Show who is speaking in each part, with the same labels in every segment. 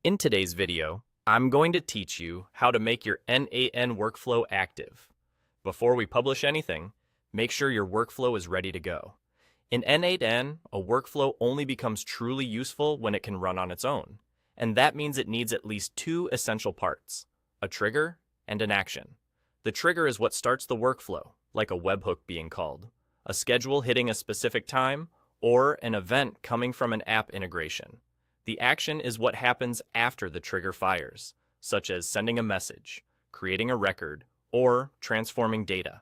Speaker 1: In today's video, I'm going to teach you how to make your n8n workflow active. Before we publish anything, make sure your workflow is ready to go. In n8n, a workflow only becomes truly useful when it can run on its own, and that means it needs at least two essential parts: a trigger and an action. The trigger is what starts the workflow, like a webhook being called, a schedule hitting a specific time, or an event coming from an app integration. The action is what happens after the trigger fires, such as sending a message, creating a record, or transforming data.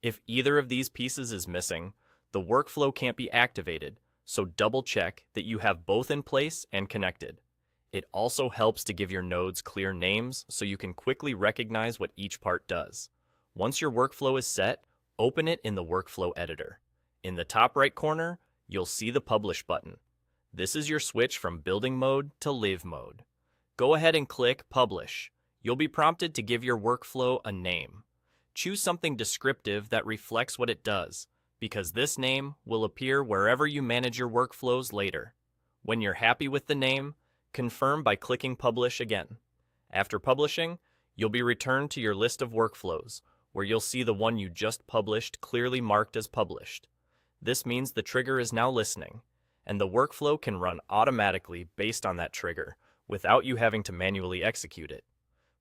Speaker 1: If either of these pieces is missing, the workflow can't be activated, so double check that you have both in place and connected. It also helps to give your nodes clear names so you can quickly recognize what each part does. Once your workflow is set, open it in the workflow editor. In the top right corner, you'll see the Publish button. This is your switch from building mode to live mode. Go ahead and click Publish. You'll be prompted to give your workflow a name. Choose something descriptive that reflects what it does, because this name will appear wherever you manage your workflows later. When you're happy with the name, confirm by clicking Publish again. After publishing, you'll be returned to your list of workflows, where you'll see the one you just published clearly marked as published. This means the trigger is now listening, and the workflow can run automatically based on that trigger without you having to manually execute it.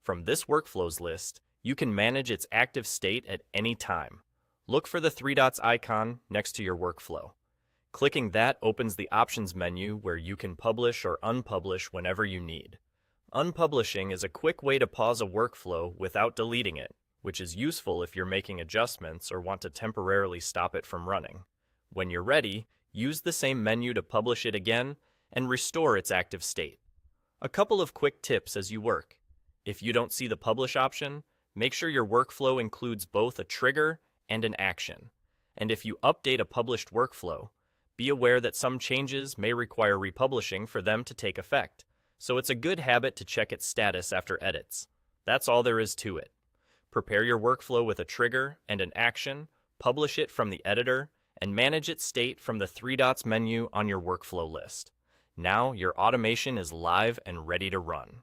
Speaker 1: From this workflows list, you can manage its active state at any time. Look for the three dots icon next to your workflow. Clicking that opens the options menu where you can publish or unpublish whenever you need. Unpublishing is a quick way to pause a workflow without deleting it, which is useful if you're making adjustments or want to temporarily stop it from running. When you're ready, use the same menu to publish it again and restore its active state. A couple of quick tips as you work. If you don't see the publish option, make sure your workflow includes both a trigger and an action. And if you update a published workflow, be aware that some changes may require republishing for them to take effect, so it's a good habit to check its status after edits. That's all there is to it. Prepare your workflow with a trigger and an action, publish it from the editor, and manage its state from the three dots menu on your workflow list. Now your automation is live and ready to run.